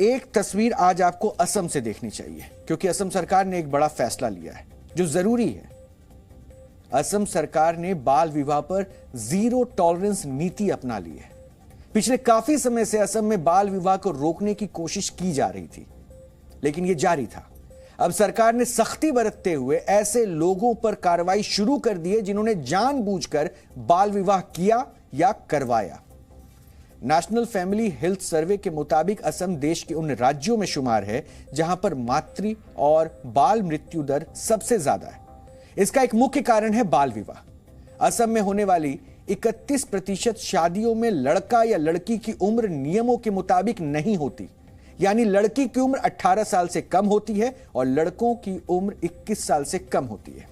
एक तस्वीर आज आपको असम से देखनी चाहिए, क्योंकि असम सरकार ने एक बड़ा फैसला लिया है जो जरूरी है। असम सरकार ने बाल विवाह पर जीरो टॉलरेंस नीति अपना ली है। पिछले काफी समय से असम में बाल विवाह को रोकने की कोशिश की जा रही थी, लेकिन यह जारी था। अब सरकार ने सख्ती बरतते हुए ऐसे लोगों पर कार्रवाई शुरू कर दी है जिन्होंने जानबूझकर बाल विवाह किया या करवाया। नेशनल फैमिली हेल्थ सर्वे के मुताबिक असम देश के उन राज्यों में शुमार है जहां पर मातृ और बाल मृत्यु दर सबसे ज्यादा है। इसका एक मुख्य कारण है बाल विवाह। असम में होने वाली 31% शादियों में लड़का या लड़की की उम्र नियमों के मुताबिक नहीं होती, यानी लड़की की उम्र 18 साल से कम होती है और लड़कों की उम्र 21 साल से कम होती है।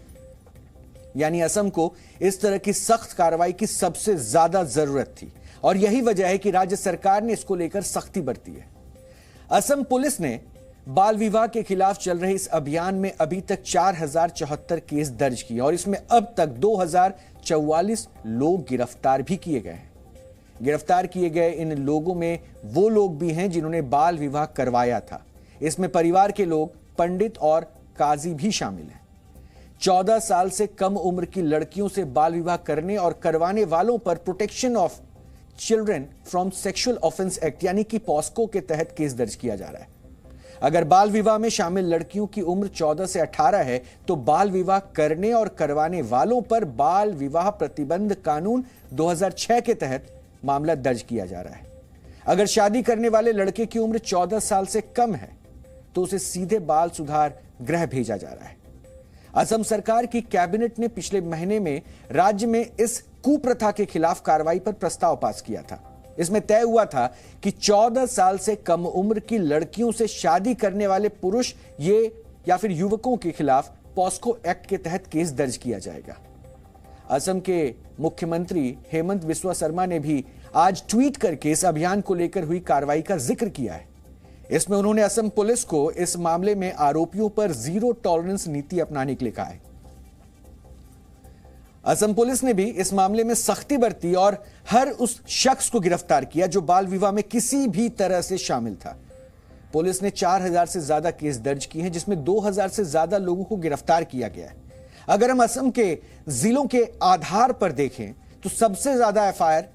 यानी असम को इस तरह की सख्त कार्रवाई की सबसे ज्यादा जरूरत थी और यही वजह है कि राज्य सरकार ने इसको लेकर सख्ती बरती है। असम पुलिस ने बाल विवाह के खिलाफ चल रहे इस अभियान में अभी तक 4074 केस दर्ज किए और इसमें अब तक 2044 लोग गिरफ्तार भी किए गए हैं। गिरफ्तार किए गए इन लोगों में वो लोग भी हैं जिन्होंने बाल विवाह करवाया था। इसमें परिवार के लोग, पंडित और काजी भी शामिल हैं। 14 साल से कम उम्र की लड़कियों से बाल विवाह करने और करवाने वालों पर protection of children from sexual offence act यानी कि पॉस्को के तहत केस दर्ज किया जा रहा है। अगर बाल विवाह में शामिल लड़कियों की उम्र 14 से 18 है तो बाल विवाह करने और करवाने वालों पर बाल विवाह प्रतिबंध कानून 2006 के तहत मामला दर्ज किया जा रहा है। अगर शादी करने वाले लड़के की उम्र 14 साल से कम है तो उसे सीधे बाल सुधार गृह भेजा जा रहा है। असम सरकार की कैबिनेट ने पिछले महीने में राज्य में इस कुप्रथा के खिलाफ कार्रवाई पर प्रस्ताव पास किया था। इसमें तय हुआ था कि 14 साल से कम उम्र की लड़कियों से शादी करने वाले पुरुष ये या फिर युवकों के खिलाफ पॉस्को एक्ट के तहत केस दर्ज किया जाएगा। असम के मुख्यमंत्री हेमंत बिस्वा शर्मा ने भी आज ट्वीट करके इस अभियान को लेकर हुई कार्रवाई का जिक्र किया है। इसमें उन्होंने असम पुलिस को इस मामले में आरोपियों पर जीरो टॉलरेंस नीति अपनाने के लिए कहा है। असम पुलिस ने भी इस मामले में सख्ती बरती और हर उस शख्स को गिरफ्तार किया जो बाल विवाह में किसी भी तरह से शामिल था। पुलिस ने 4000 से ज्यादा केस दर्ज किए हैं, जिसमें 2000 से ज्यादा लोगों को गिरफ्तार किया गया है। अगर हम असम के जिलों के आधार पर देखें तो सबसे ज्यादा एफआईआर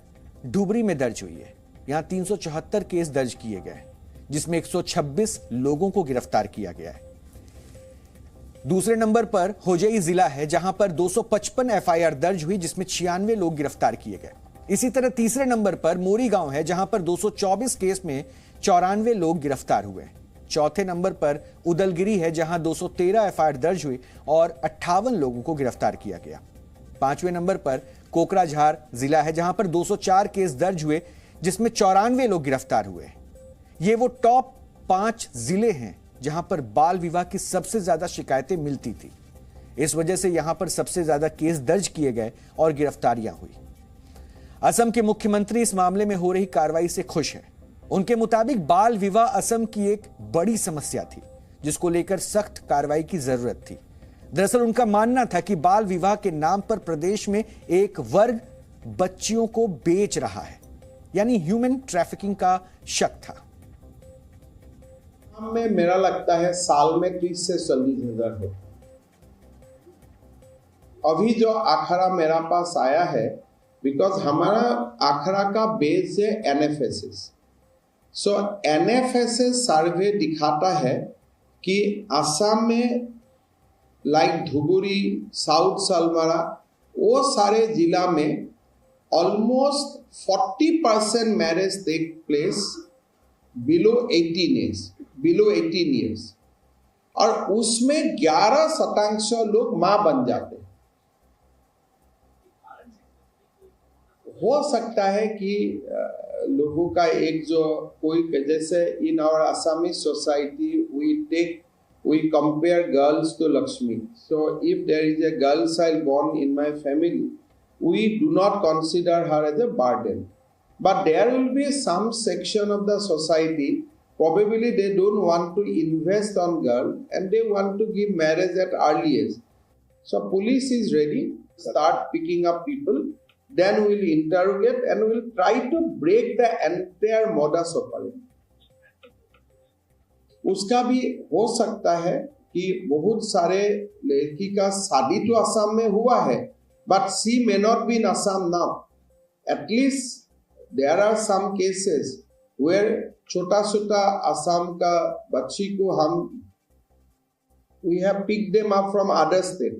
धुबरी में दर्ज हुई है। यहां 374 केस दर्ज किए गए, जिसमें 126 लोगों को गिरफ्तार किया गया है। दूसरे नंबर पर होजई जिला है, जहां पर 255 एफआईआर दर्ज हुई, जिसमें 96 लोग गिरफ्तार किए गए। इसी तरह तीसरे नंबर पर मोरी गांव है, जहां पर 224 केस में 94 लोग गिरफ्तार हुए। चौथे नंबर पर उदलगिरी है, जहां 213 एफआईआर दर्ज हुई और 58 लोगों को गिरफ्तार किया गया। पांचवें नंबर पर कोकराझार जिला है, जहां पर 204 केस दर्ज हुए, जिसमें 94 लोग गिरफ्तार हुए। ये वो टॉप 5 जिले हैं जहां पर बाल विवाह की सबसे ज्यादा शिकायतें मिलती थी। इस वजह से यहां पर सबसे ज्यादा केस दर्ज किए गए और गिरफ्तारियां हुई। असम के मुख्यमंत्री इस मामले में हो रही कार्रवाई से खुश हैं। उनके मुताबिक बाल विवाह असम की एक बड़ी समस्या थी, जिसको लेकर सख्त कार्रवाई की जरूरत थी। दरअसल उनका मानना था कि बाल विवाह के नाम पर प्रदेश में एक वर्ग बच्चियों को बेच रहा है, यानी ह्यूमन ट्रैफिकिंग का शक था। में मेरा लगता है साल में 30 से 40 हजार हो। अभी जो आंकड़ा मेरा पास आया है, बिकॉज हमारा आंकड़ा का बेस है NFSS। सो NFSS सर्वे दिखाता है कि असम में लाइक धुबरी, साउथ सलमारा, वो सारे जिला में almost 40% marriage take place below 18 years और उसमें 11% लोग मां बन जाते हैं। हो सकता है कि लोगों का एक जो कोई, जैसे in our Assamese society we compare girls to Lakshmi. So if there is a girl child born in my family, we do not consider her as a burden. But there will be some section of the society, probably they don't want to invest on girl and they want to give marriage at early age. So police is ready, start picking up people, then we'll interrogate and we'll try to break the entire modus operandi. उसका भी हो सकता है कि बहुत सारे लड़की का शादी तो असम में हुआ है, but she may not be in Assam now. At least there are some cases where छोटा छोटा असम का बच्ची को हम we have picked them up from other state.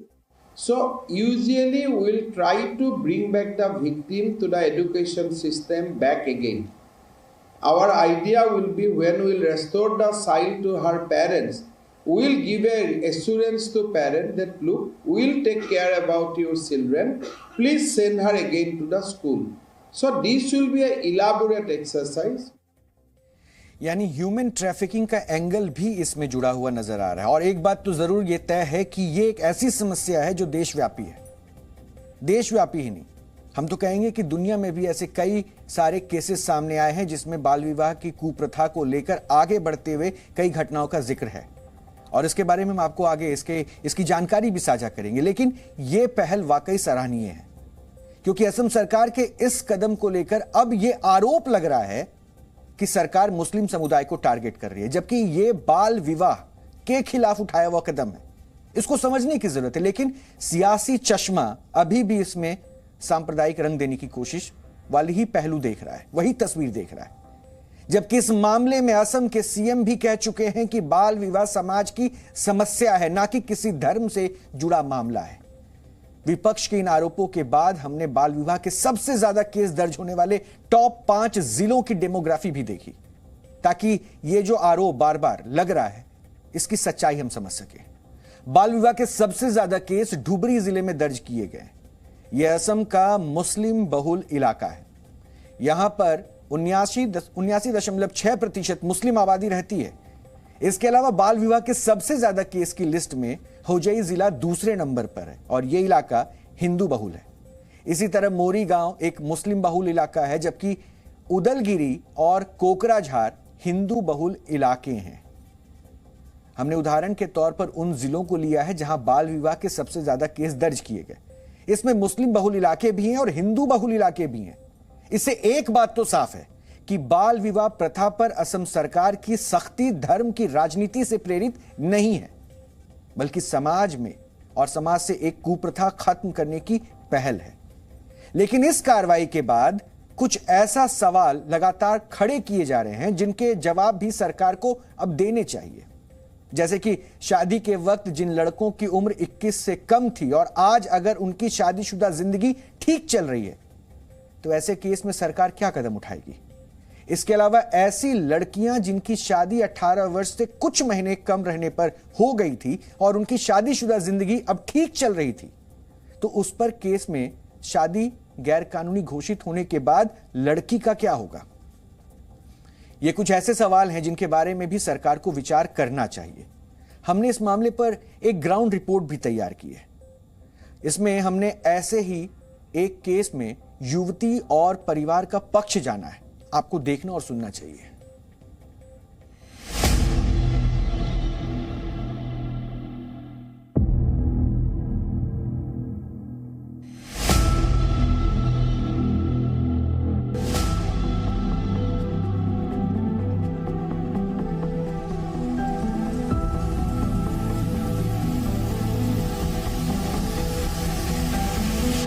So usually we'll try to bring back the victim to the education system back again. Our idea will be when we'll restore the child to her parents, we'll give an assurance to parents that look, we'll take care about your children. Please send her again to the school. So this will be an elaborate exercise. यानी human trafficking का angle भी इसमें जुड़ा हुआ नजर आ रहा है। और एक बात तो जरूर ये तय है कि ये एक ऐसी समस्या है जो देशव्यापी है। देशव्यापी ही नहीं, हम तो कहेंगे कि दुनिया में भी ऐसे कई सारे केसेस सामने आए हैं जिसमें बाल विवाह की कुप्रथा को लेकर आगे बढ़ते हुए कई घटनाओं का जिक्र है, और इसके बारे में हम आपको आगे इसकी जानकारी भी साझा करेंगे। लेकिन यह पहल वाकई सराहनीय है, क्योंकि असम सरकार के इस कदम को लेकर अब यह आरोप लग रहा है कि सरकार मुस्लिम समुदाय को टारगेट कर रही है, जबकि यह बाल विवाह के खिलाफ उठाया हुआ कदम है। इसको समझने की जरूरत है, लेकिन सियासी चश्मा अभी भी इसमें सांप्रदायिक रंग देने की कोशिश वाली ही पहलू देख रहा है, वही तस्वीर देख रहा है। जबकि इस मामले में असम के सीएम भी कह चुके हैं कि बाल विवाह समाज की समस्या है, ना कि किसी धर्म से जुड़ा मामला है। विपक्ष के इन आरोपों के बाद हमने बाल विवाह के सबसे ज्यादा केस दर्ज होने वाले टॉप 5 जिलों की डेमोग्राफी भी देखी, ताकि यह जो आरोप बार बार लग रहा है इसकी सच्चाई हम समझ सके। बाल विवाह के सबसे ज्यादा केस धुबरी जिले में दर्ज किए गए। यह असम का मुस्लिम बहुल इलाका है। यहां पर 79.6% मुस्लिम आबादी रहती है। इसके अलावा बाल विवाह के सबसे ज्यादा केस की लिस्ट में होजई जिला दूसरे नंबर पर है, और यह इलाका हिंदू बहुल है। इसी तरह मोरी गांव एक मुस्लिम बहुल इलाका है, जबकि उदलगिरी और कोकराझार हिंदू बहुल इलाके हैं। हमने उदाहरण के तौर पर उन जिलों को लिया है जहां बाल विवाह के सबसे ज्यादा केस दर्ज किए गए। इसमें मुस्लिम बहुल इलाके भी हैं और हिंदू बहुल इलाके भी हैं। इससे एक बात तो साफ है कि बाल विवाह प्रथा पर असम सरकार की सख्ती धर्म की राजनीति से प्रेरित नहीं है, बल्कि समाज में और समाज से एक कुप्रथा खत्म करने की पहल है। लेकिन इस कार्रवाई के बाद कुछ ऐसा सवाल लगातार खड़े किए जा रहे हैं जिनके जवाब भी सरकार को अब देने चाहिए। जैसे कि शादी के वक्त जिन लड़कों की उम्र 21 से कम थी और आज अगर उनकी शादीशुदा जिंदगी ठीक चल रही है, तो ऐसे केस में सरकार क्या कदम उठाएगी। इसके अलावा ऐसी लड़कियां जिनकी शादी 18 वर्ष से कुछ महीने कम रहने पर हो गई थी और उनकी शादीशुदा जिंदगी अब ठीक चल रही थी, तो उस पर केस में शादी गैर कानूनी घोषित होने के बाद लड़की का क्या होगा। ये कुछ ऐसे सवाल हैं जिनके बारे में भी सरकार को विचार करना चाहिए। हमने इस मामले पर एक ग्राउंड रिपोर्ट भी तैयार की है। इसमें हमने ऐसे ही एक केस में युवती और परिवार का पक्ष जाना है। आपको देखना और सुनना चाहिए।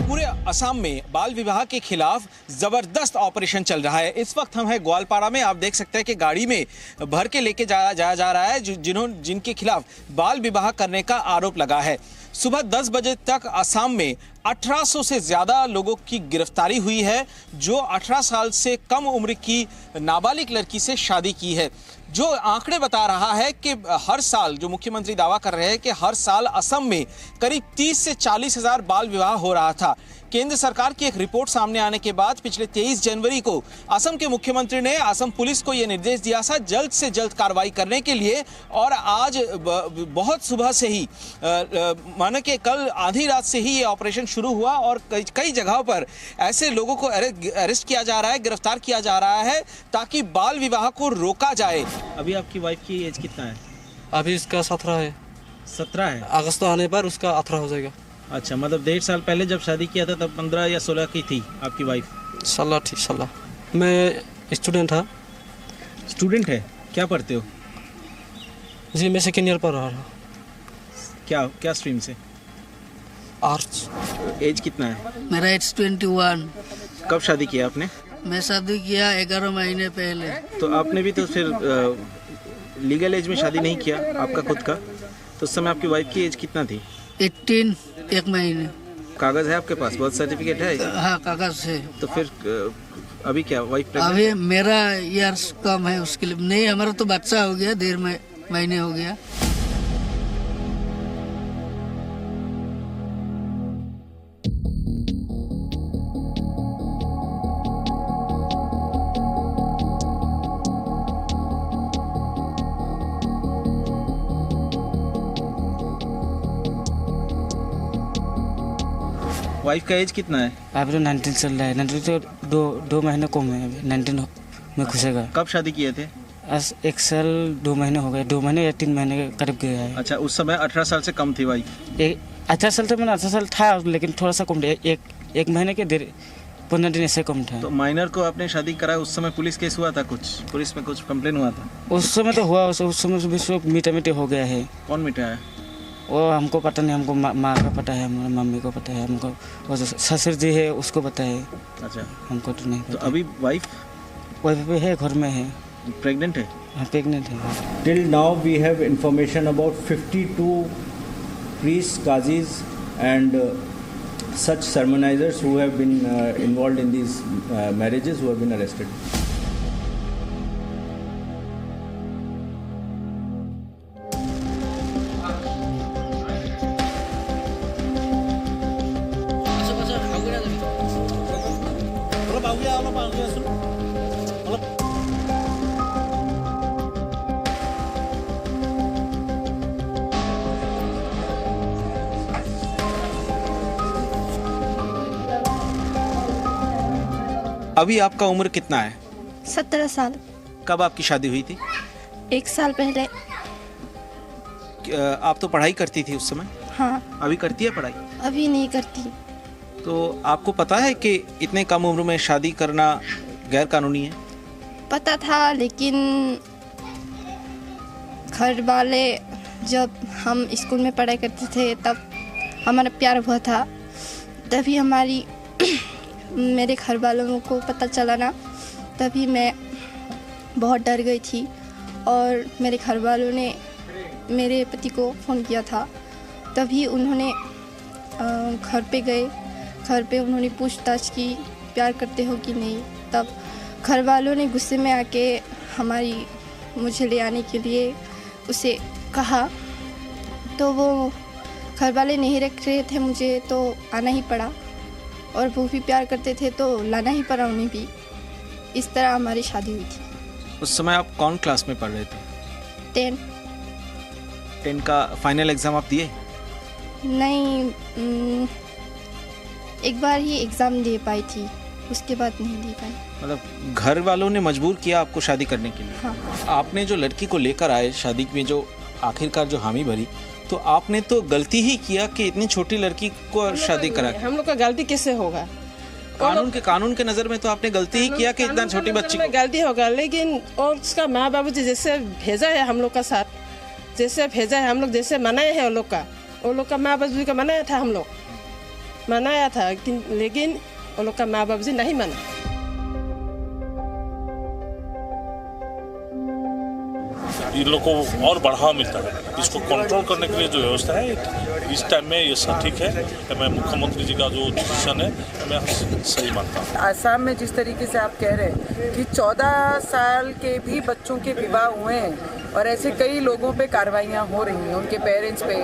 पूरे असम में बाल विवाह के खिलाफ जबरदस्त ऑपरेशन चल रहा है। इस वक्त हम हैं ग्वालपाड़ा में। आप देख सकते हैं कि गाड़ी में भर के लेके जाया जा रहा है जिनके खिलाफ बाल विवाह करने का आरोप लगा है। सुबह 10 बजे तक असम में 1800 से ज्यादा लोगों की गिरफ्तारी हुई है जो 18 साल से कम उम्र की नाबालिग लड़की से शादी की है। जो आंकड़े बता रहा है कि हर साल, जो मुख्यमंत्री दावा कर रहे हैं कि हर साल असम में करीब 30 से 40 हजार बाल विवाह हो रहा था। केंद्र सरकार की एक रिपोर्ट सामने आने के बाद पिछले 23 जनवरी को असम के मुख्यमंत्री ने असम पुलिस को यह निर्देश दिया था जल्द से जल्द कार्रवाई करने के लिए, और आज बहुत सुबह से ही मानो कि कल आधी रात से ही ये ऑपरेशन शुरू हुआ और कई जगहों पर ऐसे लोगों को अरेस्ट किया जा रहा है, गिरफ्तार किया जा रहा है ताकि बाल विवाह को रोका जाए। अभी आपकी वाइफ की एज कितना है? अभी इसका 17 है। 17 है। अगस्त आने पर उसका 18 हो जाएगा। अच्छा, मतलब 1.5 साल पहले जब शादी किया था तब 15 या 16 की थी आपकी वाइफ? साला ठीक साला। मैं स्टूडेंट था। स्टूडेंट है? क्या पढ़ते हो? जी मैं सेकेंड ईयर पढ़ रहा हूँ। क्या क्या स्ट्रीम से? आर्ट्स। एज कितना है? मेरा एज 21। कब शादी किया आपने? मैं शादी किया 11 महीने पहले। तो आपने भी तो फिर लीगल एज में शादी नहीं किया आपका खुद का, तो उस समय आपकी वाइफ की एज कितना थी? 18 1 महीने। कागज है आपके पास? बर्थ सर्टिफिकेट है? हाँ कागज है। तो फिर अभी क्या वाइफ प्रेग्नेंट? अभी मेरा ईयर्स कम है उसके लिए नहीं, हमारा तो बच्चा हो गया, 1.5 महीने हो गया। वाइफ का एज कितना है? अभी तो 19 चल रहा है। 19 तो दो महीने कम है, अभी 19 में घुसेगा। कब शादी किए थे? 1 साल 2 महीने हो गए, 2 महीने या 3 महीने के करीब गया है। अच्छा, उस समय 18 साल से कम थी वाइफ? 18 साल तो मैंने 18 साल था, लेकिन थोड़ा सा कम था, एक महीने के 15 दिन ऐसे कम था। तो माइनर को आपने शादी कराया, उस समय पुलिस केस हुआ था? कुछ पुलिस में कुछ कंप्लेन हुआ था? उस समय तो हुआ, उस समय भी सब मीठा हो गया है। कौन मिटा है? वो हमको पता नहीं, हमको माँ का पता है, हमारी मम्मी को पता है, हमको और जो ससुर जी है उसको पता है। अच्छा, हमको तो नहीं तो पता। अभी वाइफ भी है, घर में है, प्रेग्नेंट है? हाँ प्रेग्नेंट है। Till now we have information about 52 priests, qazis and such sermonizers who have been involved in these marriages who have been arrested. अभी आपका उम्र कितना है? 17 साल। कब आपकी शादी हुई थी? 1 साल पहले। आप तो पढ़ाई करती थी उस समय? हाँ। अभी करती है पढ़ाई? अभी नहीं करती। तो आपको पता है कि इतने कम उम्र में शादी करना गैर कानूनी है? पता था, लेकिन घर वाले, जब हम स्कूल में पढ़ाई करते थे तब हमारा प्यार हुआ था, तभी मेरे घर वालों को पता चला ना, तभी मैं बहुत डर गई थी। और मेरे घर वालों ने मेरे पति को फ़ोन किया था, तभी उन्होंने घर पे गए। घर पे उन्होंने पूछताछ की, प्यार करते हो कि नहीं। तब घर वालों ने गुस्से में आके मुझे ले आने के लिए उसे कहा, तो वो घर वाले नहीं रख रहे थे मुझे, तो आना ही पड़ा। और वो भी प्यार करते थे तो लाना ही पड़ा उन्हें भी। इस तरह हमारी शादी हुई थी। उस समय आप कौन क्लास में पढ़ रहे थे? 10 का फाइनल एग्जाम आप दिए? नहीं, एक बार ही एग्ज़ाम दे पाई थी, उसके बाद नहीं दे पाई। मतलब घर वालों ने मजबूर किया आपको शादी करने के लिए? हाँ। आपने जो लड़की को लेकर आए शादी में, जो आखिरकार जो हामी भरी, तो आपने तो गलती ही किया कि इतनी छोटी लड़की को शादी करा। हम लोग का गलती कैसे होगा? कानून के नज़र में तो आपने गलती ही किया कि इतना छोटी बच्ची को। गलती होगा, लेकिन और उसका माँ बाबू जी जैसे भेजा है हम लोग का साथ, जैसे भेजा है हम लोग, जैसे मनाए हैं वो लोग का माँ बाबू जी का मनाया था, हम लोग मनाया था, लेकिन वो लोग का माँ बाबू जी नहीं माना। इन लोग को और बढ़ावा मिलता है। इसको कंट्रोल करने के लिए जो व्यवस्था है इस टाइम में ये सटीक है। मैं मुख्यमंत्री जी का जो डिसीजन है मैं सही मानता हूँ। आसाम में जिस तरीके से आप कह रहे हैं कि 14 साल के भी बच्चों के विवाह हुए हैं और ऐसे कई लोगों पे कार्रवाइयाँ हो रही हैं, उनके पेरेंट्स पे,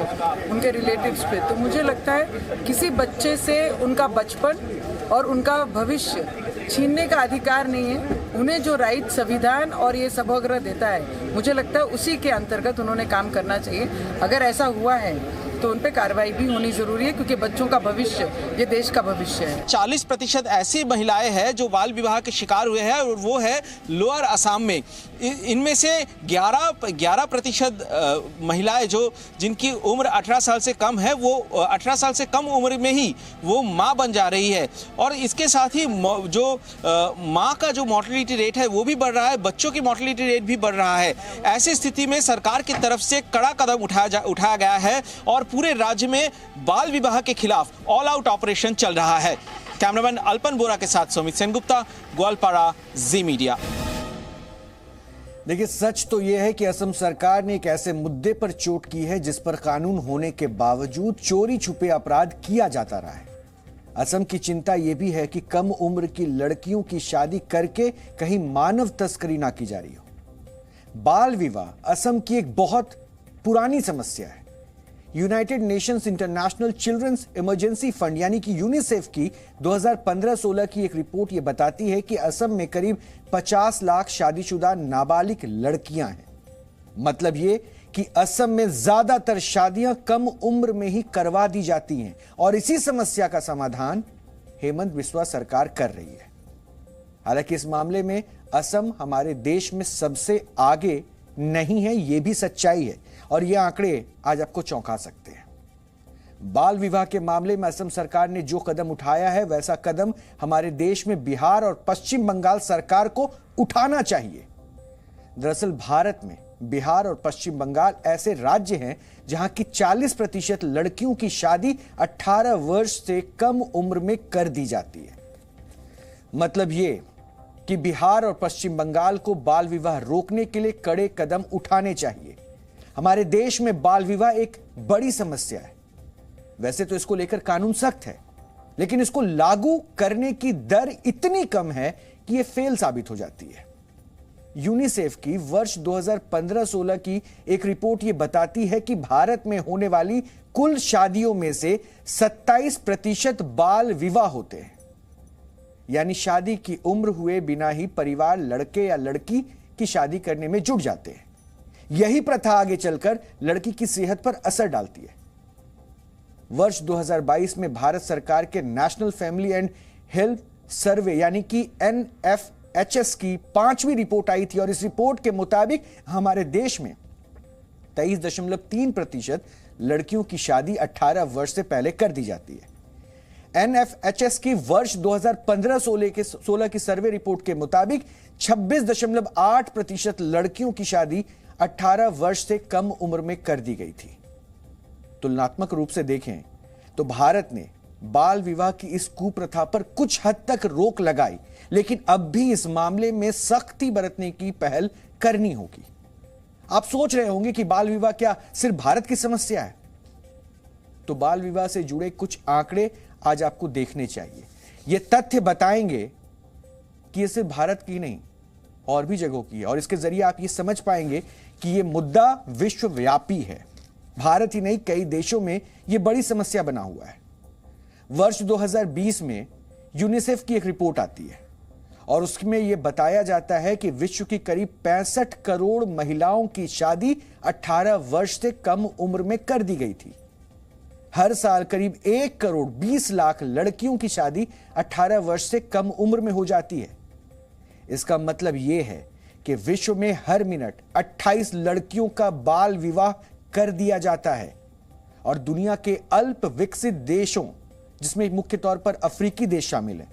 उनके रिलेटिव्स पे, तो मुझे लगता है किसी बच्चे से उनका बचपन और उनका भविष्य छीनने का अधिकार नहीं है। उन्हें जो राइट संविधान और ये सभागृह देता है, मुझे लगता है उसी के अंतर्गत उन्होंने काम करना चाहिए। अगर ऐसा हुआ है तो उन पे कार्रवाई भी होनी जरूरी है, क्योंकि बच्चों का भविष्य ये देश का भविष्य है। 40% ऐसी महिलाएं हैं जो बाल विवाह के शिकार हुए हैं और वो है लोअर असम में। इनमें से 11% महिलाएं जिनकी उम्र 18 साल से कम है, वो 18 साल से कम उम्र में ही वो मां बन जा रही है। और इसके साथ ही जो मां का जो मॉर्टेलिटी रेट है वो भी बढ़ रहा है, बच्चों की मॉर्टेलिटी रेट भी बढ़ रहा है। ऐसी स्थिति में सरकार की तरफ से कड़ा कदम उठाया गया है और पूरे राज्य में बाल विवाह के खिलाफ ऑल आउट ऑपरेशन चल रहा है। कैमरामैन अल्पन बोरा के साथ सुमित सेनगुप्ता, ग्वालपाड़ा, जी मीडिया। देखिए, सच तो यह है कि असम सरकार ने एक ऐसे मुद्दे पर चोट की है जिस पर कानून होने के बावजूद चोरी छुपे अपराध किया जाता रहा है। असम की चिंता यह भी है कि कम उम्र की लड़कियों की शादी करके कहीं मानव तस्करी ना की जा रही हो। बाल विवाह असम की एक बहुत पुरानी समस्या है। United Nations International Children's Emergency Fund यानी कि यूनिसेफ की 2015-16 की एक रिपोर्ट यह बताती है कि असम में करीब 50 लाख शादीशुदा नाबालिग लड़कियां हैं। मतलब ये कि असम में ज्यादातर शादियां कम उम्र में ही करवा दी जाती हैं और इसी समस्या का समाधान हेमंत बिस्वा सरकार कर रही है। हालांकि इस मामले में असम हमारे देश में सबसे आगे नहीं है, यह भी सच्चाई है और ये आंकड़े आज आपको चौंका सकते हैं। बाल विवाह के मामले में असम सरकार ने जो कदम उठाया है वैसा कदम हमारे देश में बिहार और पश्चिम बंगाल सरकार को उठाना चाहिए। दरअसल भारत में बिहार और पश्चिम बंगाल ऐसे राज्य हैं जहां की 40% लड़कियों की शादी 18 वर्ष से कम उम्र में कर दी जाती है। मतलब ये कि बिहार और पश्चिम बंगाल को बाल विवाह रोकने के लिए कड़े कदम उठाने चाहिए। हमारे देश में बाल विवाह एक बड़ी समस्या है। वैसे तो इसको लेकर कानून सख्त है, लेकिन इसको लागू करने की दर इतनी कम है कि यह फेल साबित हो जाती है। यूनिसेफ की वर्ष 2015-16 की एक रिपोर्ट यह बताती है कि भारत में होने वाली कुल शादियों में से 27% बाल विवाह होते हैं, यानी शादी की उम्र हुए बिना ही परिवार लड़के या लड़की की शादी करने में जुट जाते हैं। यही प्रथा आगे चलकर लड़की की सेहत पर असर डालती है। वर्ष 2022 में भारत सरकार के national family and health survey यानी कि NFHS की 5वीं रिपोर्ट आई थी और इस रिपोर्ट के मुताबिक हमारे देश में 23.3% लड़कियों की शादी 18 वर्ष से पहले कर दी जाती है। NFHS की वर्ष 2015-16 की सर्वे रिपोर्ट के मुताबिक 26.8% लड़कियों की शादी 18 वर्ष से कम उम्र में कर दी गई थी। तुलनात्मक रूप से देखें तो भारत ने बाल विवाह की इस कुप्रथा पर कुछ हद तक रोक लगाई, लेकिन अब भी इस मामले में सख्ती बरतने की पहल करनी होगी। आप सोच रहे होंगे कि बाल विवाह क्या सिर्फ भारत की समस्या है? तो बाल विवाह से जुड़े कुछ आंकड़े आज आपको देखने चाहिए। यह तथ्य बताएंगे कि यह सिर्फ भारत की नहीं और भी जगहों की है और इसके जरिए आप यह समझ पाएंगे कि यह मुद्दा विश्वव्यापी है। भारत ही नहीं, कई देशों में यह बड़ी समस्या बना हुआ है। वर्ष 2020 में यूनिसेफ की एक रिपोर्ट आती है और उसमें यह बताया जाता है कि विश्व की करीब 65 करोड़ महिलाओं की शादी 18 वर्ष से कम उम्र में कर दी गई थी। हर साल करीब 1 करोड़ 20 लाख लड़कियों की शादी 18 वर्ष से कम उम्र में हो जाती है। इसका मतलब यह है कि विश्व में हर मिनट 28 लड़कियों का बाल विवाह कर दिया जाता है और दुनिया के अल्प विकसित देशों, जिसमें मुख्य तौर पर अफ्रीकी देश शामिल हैं,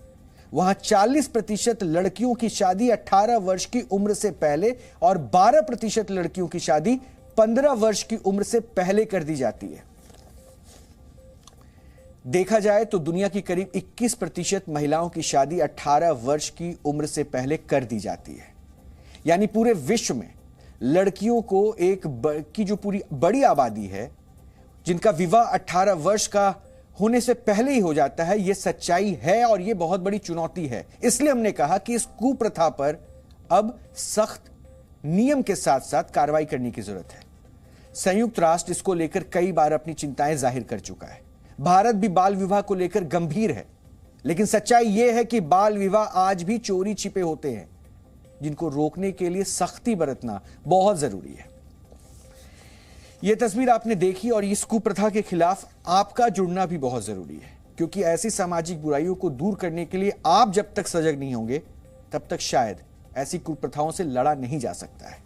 वहां 40% लड़कियों की शादी 18 वर्ष की उम्र से पहले और 12% लड़कियों की शादी 15 वर्ष की उम्र से पहले कर दी जाती है। देखा जाए तो दुनिया की करीब 21% महिलाओं की शादी 18 वर्ष की उम्र से पहले कर दी जाती है। यानी पूरे विश्व में लड़कियों को की जो पूरी बड़ी आबादी है जिनका विवाह 18 वर्ष का होने से पहले ही हो जाता है, यह सच्चाई है और यह बहुत बड़ी चुनौती है। इसलिए हमने कहा कि इस कुप्रथा पर अब सख्त नियम के साथ साथ कार्रवाई करने की जरूरत है। संयुक्त राष्ट्र इसको लेकर कई बार अपनी चिंताएं जाहिर कर चुका है। भारत भी बाल विवाह को लेकर गंभीर है, लेकिन सच्चाई यह है कि बाल विवाह आज भी चोरी छिपे होते हैं, जिनको रोकने के लिए सख्ती बरतना बहुत जरूरी है। ये तस्वीर आपने देखी और इस कुप्रथा के खिलाफ आपका जुड़ना भी बहुत जरूरी है, क्योंकि ऐसी सामाजिक बुराइयों को दूर करने के लिए आप जब तक सजग नहीं होंगे तब तक शायद ऐसी कुप्रथाओं से लड़ा नहीं जा सकता है।